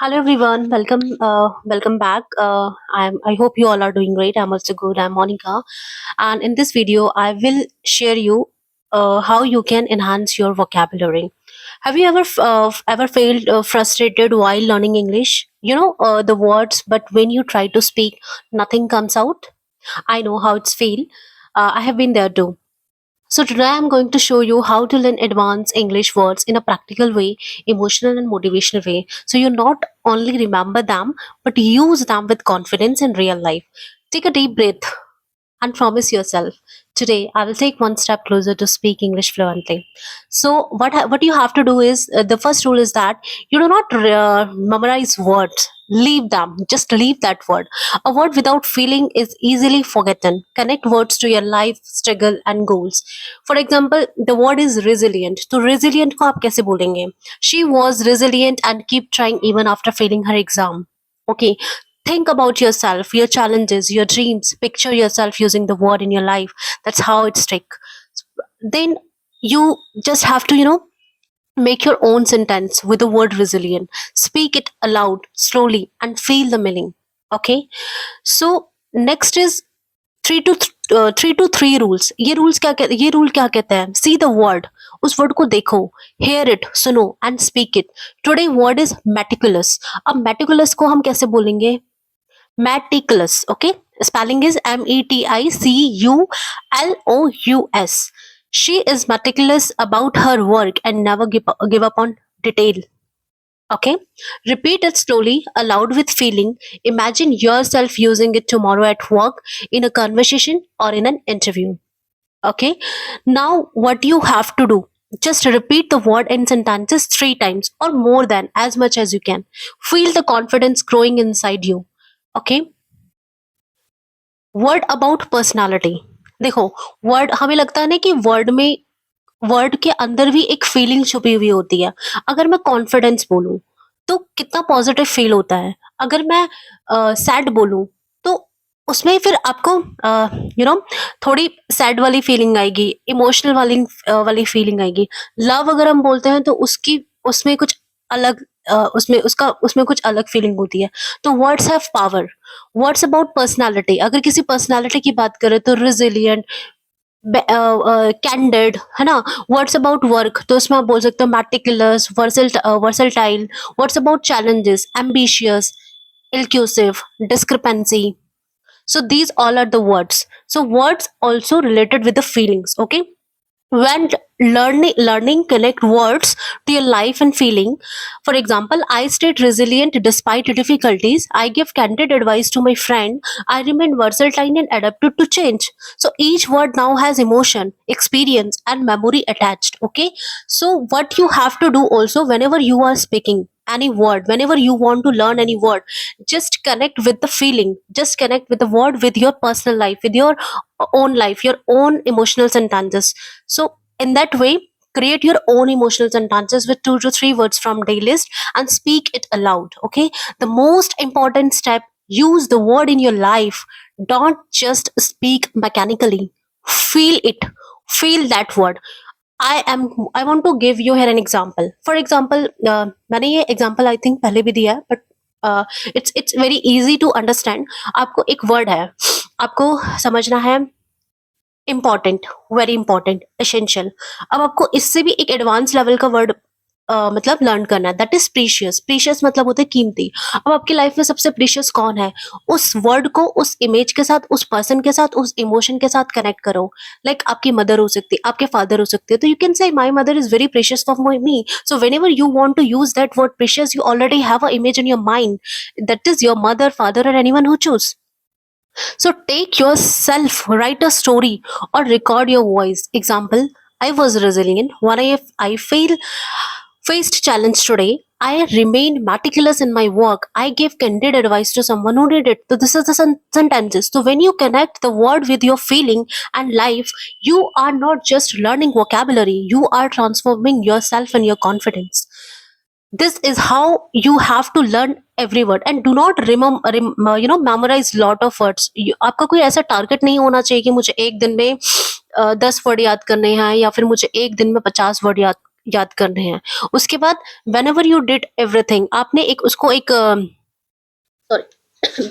Hello everyone, welcome back. I hope you all are doing great. I'm also good. I'm Monica, and in this video, I will share you how you can enhance your vocabulary. Have you ever felt frustrated while learning English? The words, but when you try to speak, nothing comes out. I know how it's feel. I have been there too. So today I'm going to show you how to learn advanced English words in a practical way, emotional and motivational way. So you not only remember them, but use them with confidence in real life. Take a deep breath and promise yourself, today I will take one step closer to speak English fluently. So what you have to do is, the first rule is that you do not memorize words. Leave them. Just leave that word. A word without feeling is easily forgotten. Connect words to your life, struggle and goals. For example, the word is resilient. तो resilient को आप कैसे बोलेंगे? She was resilient and keep trying even after failing her exam. Okay, think about yourself, your challenges, your dreams. Picture yourself using the word in your life. That's how it stick. Then you just have to, make your own sentence with the word resilient. Speak it aloud, slowly, and feel the meaning. Okay. So next is three two three rules. ये rule क्या कहते हैं? See the word, उस word को देखो, hear it, सुनो and speak it. Today word is meticulous. अब meticulous को हम कैसे बोलेंगे? Meticulous. Okay, spelling is Meticulous. She is meticulous about her work and never give up on detail. Okay, repeat it slowly, aloud with feeling. Imagine yourself using it tomorrow at work, in a conversation, or in an interview. Okay, now what you have to do, just repeat the word in sentences three times or more than, as much as you can. Feel the confidence growing inside you. Okay, word about personality. देखो, word हमें लगता है ना कि word के अंदर भी एक फीलिंग छुपी हुई होती है. अगर मैं कॉन्फिडेंस बोलूं तो कितना पॉजिटिव फील होता है. अगर मैं सैड बोलूं तो उसमें फिर आपको यू नो थोड़ी सैड वाली फीलिंग आएगी, इमोशनल वाली फीलिंग आएगी. लव अगर हम बोलते हैं तो उसकी उसमें कुछ अलग उसमें कुछ अलग फीलिंग होती है. तो words have power. Words about personality, अगर किसी पर्सनालिटी की बात करें तो रिजिलियंट, कैंडिड, है ना. वर्ड्स अबाउट वर्क तो उसमें आप बोल सकते हो meticulous, versatile. Words about challenges, ambitious, elusive, discrepancy. So these all are the words. So words also related with the feelings. Okay, when learning connect words to your life and feeling. For example, I stayed resilient despite difficulties. I give candid advice to my friend. I remain versatile and adapted to change. So each word now has emotion, experience and memory attached. Okay, so what you have to do also, whenever you are speaking any word, whenever you want to learn any word, just connect with the feeling, just connect with the word with your personal life, with your own life, your own emotional sentences. So in that way, create your own emotional sentences with 2 to 3 words from day list and speak it aloud. Okay, the most important step, use the word in your life. Don't just speak mechanically. Feel it. Feel that word. I want to give you here an example. For example, मैंने ये example I think पहले भी दिया है, but it's very easy to understand. आपको एक word है, आपको समझना है इम्पॉर्टेंट, वेरी इंपॉर्टेंट, एसेंशियल. अब आपको इससे भी एक एडवांस लेवल का वर्ड मतलब लर्न करना है, दैट इज प्रीशियस. प्रीशियस मतलब होता है कीमती. अब आपकी लाइफ में सबसे प्रीशियस कौन है? उस वर्ड को उस इमेज के साथ, उस पर्सन के साथ, उस इमोशन के साथ कनेक्ट करो. लाइक आपकी मदर हो सकती है, आपके फादर हो सकते हैं, तो you can say my mother is very precious for me. So whenever you want to use that word precious, you already have a image in your mind, that is your mother, father और anyone who choose. So take yourself, write a story or record your voice. Example, I was resilient when I faced challenge today. I remained meticulous in my work. I gave candid advice to someone who did it. So this is the sentences. So when you connect the word with your feeling and life, you are not just learning vocabulary, you are transforming yourself and your confidence. This is how you have to learn every word, and do not memorize lot of words. आपका कोई ऐसा target नहीं होना चाहिए कि मुझे एक दिन में 10 वर्ड याद करने हैं, या फिर मुझे एक दिन में 50 वर्ड याद करने हैं। उसके बाद व्हेनेवर यू डिड एवरीथिंग, आपने एक उसको एक सॉरी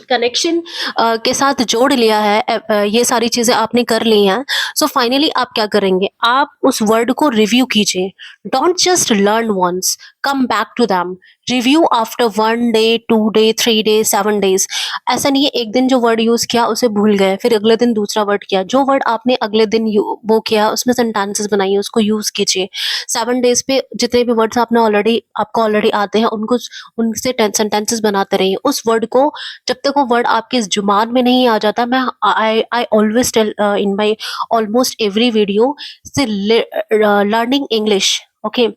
कनेक्शन के साथ जोड़ लिया है, ये सारी चीजें आपने कर ली हैं। सो फाइनली आप क्या करेंगे, आप उस वर्ड को रिव्यू कीजिए। Don't just learn once, come back to them, review after 1 day, 2 day, 3 day, 7 days. ऐसा नहीं है एक दिन जो वर्ड यूज किया उसे भूल गए, फिर अगले दिन दूसरा वर्ड किया। जो वर्ड आपने अगले दिन वो किया उसमें सेंटेंसेस बनाइए, उसको यूज कीजिए। 7 डेज पे जितने भी वर्ड्स आपको ऑलरेडी आते हैं उनको उनसे सेंटेंसेस बनाते रहिए। उस वर्ड को जब तक वो वर्ड आपके जुबान में नहीं आ जाता, मैं I always tell in my almost every video से learning English, okay,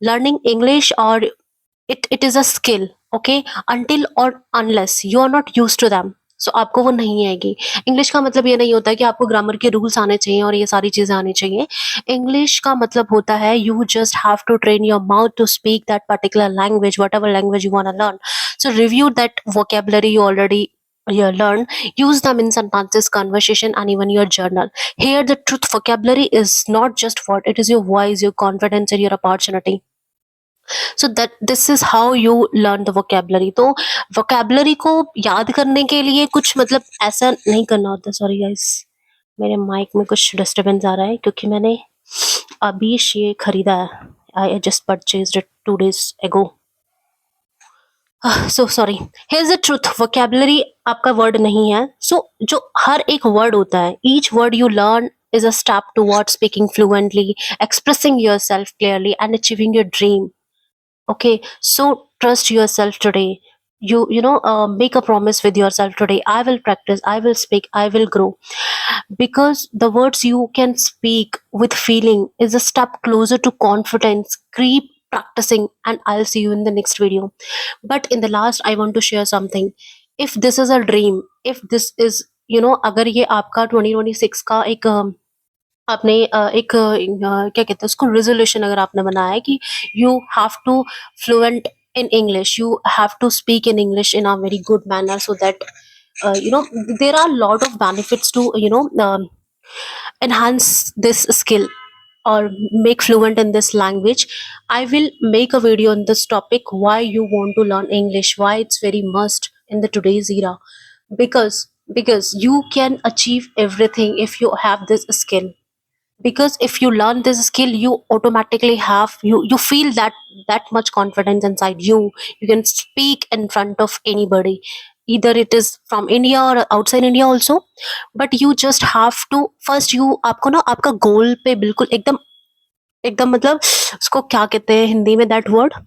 learning English और it is a skill, okay, until or unless you are not used to them, so आपको वो नहीं आएगी। इंग्लिश का मतलब ये नहीं होता है कि आपको ग्रामर के रूल्स आने चाहिए और ये सारी चीजें आनी चाहिए। इंग्लिश का मतलब होता है you just have to train your mouth to speak that particular language, whatever language you want to learn. So review that vocabulary you learn, use them in sentences, conversation, and even your journal. Here the truth, vocabulary is not just word, it is your voice, your confidence, and your opportunity. So that this is how you learn the vocabulary. तो vocabulary को याद करने के लिए कुछ मतलब ऐसा नहीं करना होता। सॉरी गाइस, मेरे माइक में कुछ डिस्टरबेंस आ रहा है क्योंकि मैंने अभी ये खरीदा है। I just purchased it 2 days ago। So sorry. Here's the truth, vocabulary आपका वर्ड नहीं है। सो जो हर एक वर्ड होता है, each word you learn is a step towards speaking fluently, expressing yourself clearly, and achieving your dream. Okay, so trust yourself today. Make a promise with yourself today. I will practice, I will speak, I will grow, because the words you can speak with feeling is a step closer to confidence. Keep practicing, and I'll see you in the next video. But in the last, I want to share something. If this is a dream, if this is, अगर ये आपका 2026 का एक आपने क्या कहते हैं उसको, रेजोल्यूशन अगर आपने बनाया है कि you have to fluent in English, you have to speak in English in a very good manner, so that there are lot of benefits to enhance this skill or make fluent in this language. I will make a video on this topic, why you want to learn English, why it's very must in the today's era. Because you can achieve everything if you have this skill. Because if you learn this skill, you automatically have, you feel that much confidence inside you. You can speak in front of anybody, either it is from India or outside India also. But you just have to first, you आपको ना आपका गोल पे बिल्कुल एकदम एकदम मतलब उसको क्या कहते हैं हिंदी में, दैट वर्ड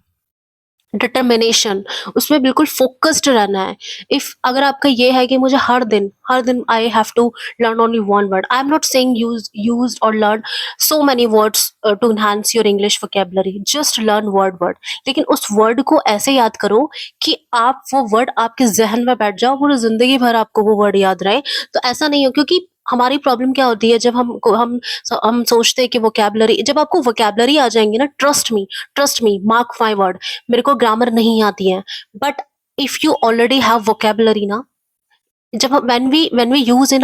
डिटर्मिनेशन, उसमें बिल्कुल फोकस्ड रहना है। इफ अगर आपका ये है कि मुझे हर दिन I have to learn only one word, I am not saying use और learn so many words to enhance your English vocabulary, just learn word, लेकिन उस वर्ड को ऐसे याद करो कि आप वो वर्ड आपके जहन में बैठ जाओ, पूरी जिंदगी भर आपको वो वर्ड याद रहे। तो ऐसा नहीं हो, क्योंकि हमारी प्रॉब्लम क्या होती है जब हम सोचते हैं कि वोकेबलरी, जब आपको वोकेबलरी आ जाएंगी ना, trust me, mark my word, मेरे को ग्रामर नहीं आती है, but if you already have vocabulary ना, जब हम when we use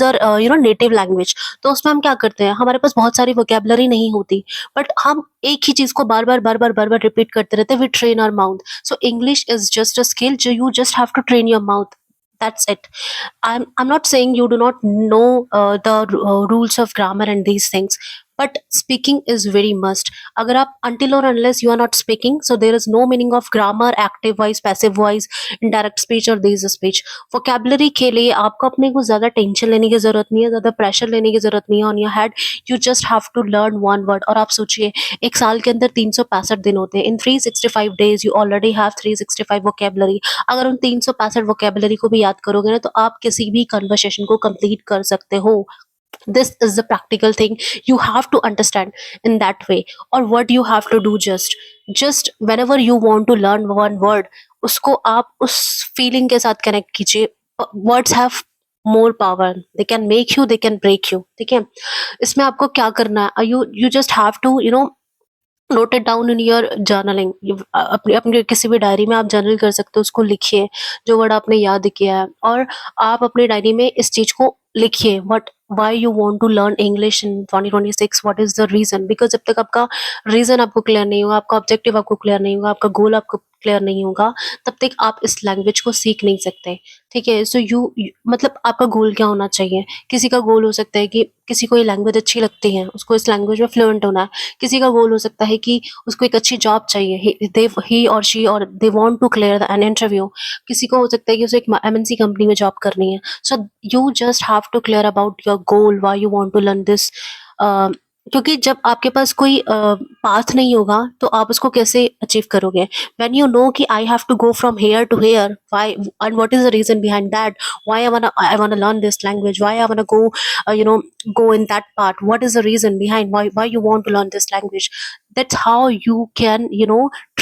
our native language, तो उसमें हम क्या करते हैं, हमारे पास बहुत सारी वोकेबलरी नहीं होती, बट हम एक ही चीज को बार बार रिपीट करते रहते हैं। We train our mouth. So English is just a skill, जो you just have to train your mouth, that's it. I'm not saying you do not know the rules of grammar and these things, but speaking is very must. अगर आप until or unless you are not speaking, so there is no meaning of grammar, active voice, passive voice, indirect speech or these speech. vocabulary के लिए आपको अपने को ज्यादा tension लेने की जरूरत नहीं है, ज्यादा प्रेशर लेने की जरूरत नहीं है on your head. You just have to learn one word. और आप सोचिए, एक साल के अंदर 365 दिन होते हैं, in 365 days you already have 365 vocabulary. अगर उन 365 वोकेबलरी को भी याद करोगे ना, तो आप किसी भी कन्वर्सेशन को कंप्लीट कर सकते हो। This is the practical thing, you have to understand in that way. और what you have to do, just whenever you want to learn one word, उसको आप उस फीलिंग के साथ कनेक्ट कीजिए। Words have more power, they can make you, they can break you. ठीक है, इसमें आपको क्या करना है, you just have to note it down in your journaling. अपने अपने किसी भी डायरी में आप जर्नल कर सकते हो, उसको लिखिए जो वर्ड आपने याद किया है, और आप अपनी डायरी में इस चीज को लिखिए, why you want to learn English in 2026, what is the reason, because जब तक आपका रीजन आपको क्लियर नहीं होगा, आपका ऑब्जेक्टिव आपको क्लियर नहीं होगा, आपका गोल आपको क्लियर नहीं होगा, तब तक आप इस लैंग्वेज को सीख नहीं सकते। ठीक है, सो यू मतलब आपका गोल क्या होना चाहिए? किसी का गोल हो सकता है कि किसी को ये लैंग्वेज अच्छी लगती है, उसको इस लैंग्वेज में फ्लुएंट होना है। किसी का गोल हो सकता है कि उसको एक अच्छी जॉब चाहिए, ही और शी और they want to clear an interview. किसी को हो सकता है कि उसे एक एमएनसी कंपनी में जॉब करनी है। So you just have to clear about your goal, why you want to learn this. क्योंकि जब आपके पास कोई पाथ नहीं होगा तो आप उसको कैसे अचीव करोगे? व्हेन यू नो कि I have to go from here to here, why and what is the reason behind that, why I wanna learn this language, why I wanna go you know go in that part, what is the reason behind why you want to learn this language? That's how you can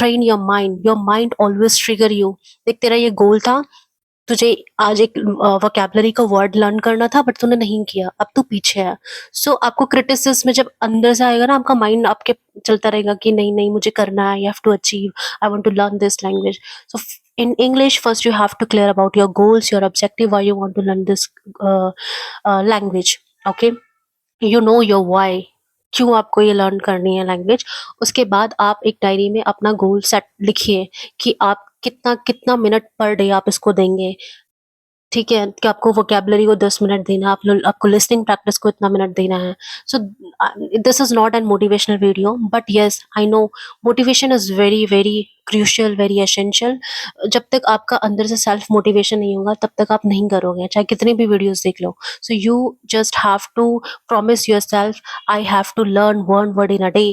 train your mind. Your mind always trigger you. देख, तेरा ये गोल था, तुझे आज एक vocabulary का word learn करना था बट तूने नहीं किया, अब तू पीछे है। सो आपको क्रिटिसिज्म में जब अंदर से आएगा ना, आपका माइंड आपके चलता रहेगा कि नहीं नहीं मुझे करना है, you have to achieve, I want to learn this language. So in English, first you have to clear about your goals, your objective, why you want to learn this language. Okay, you know your why, क्यों आपको ये learn करनी है language. उसके बाद आप एक diary में अपना गोल सेट लिखिए कि आप कितना कितना मिनट पर डे आप इसको देंगे। ठीक है, कि आपको वोकैबुलरी को 10 मिनट देना है, आपको लिसनिंग प्रैक्टिस को इतना मिनट देना है। So this is not an motivational video, but yes I know motivation is very, very crucial, very essential. जब तक आपका अंदर से सेल्फ मोटिवेशन नहीं होगा, तब तक आप नहीं करोगे, चाहे कितनी भी वीडियोज़ देख लो। So you just have to promise yourself, I have to learn 1 word in a day,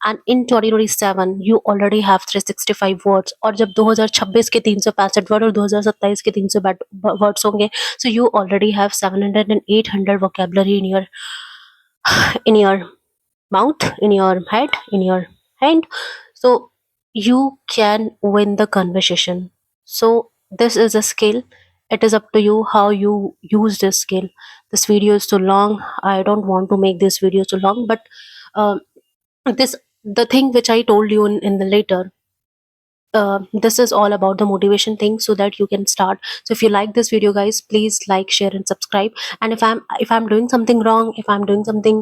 and in 2027 you already have 365 words. और जब 2026 के 365 वर्ड और 2027 के 300 वर्ड्स होंगे, so you already have 700 and 800 vocabulary in your mouth, in your head, in your hand. So you can win the conversation. So this is a skill. It is up to you how you use this skill. This video is too long. I don't want to make this video too long, but uh, this the thing which I told you in the later, this is all about the motivation thing, so that you can start. So if you like this video, guys, please like, share and subscribe. And if I'm doing something wrong, if I'm doing something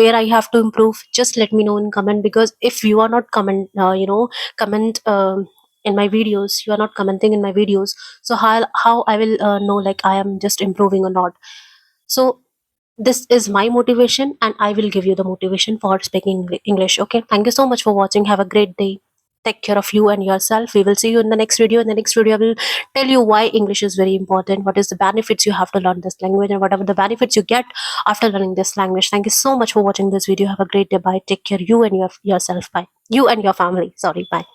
where I have to improve, just let me know in comment, because if you are not comment in my videos, you are not commenting in my videos, so how I will know like I am just improving or not. So this is my motivation, and I will give you the motivation for speaking English. Okay, thank you so much for watching. Have a great day. Take care of you and yourself. We will see you in the next video. In the next video, I will tell you why English is very important, what is the benefits you have to learn this language, and whatever the benefits you get after learning this language. Thank you so much for watching this video. Have a great day. Bye. Take care, you and yourself. Bye. You and your family. Sorry. Bye.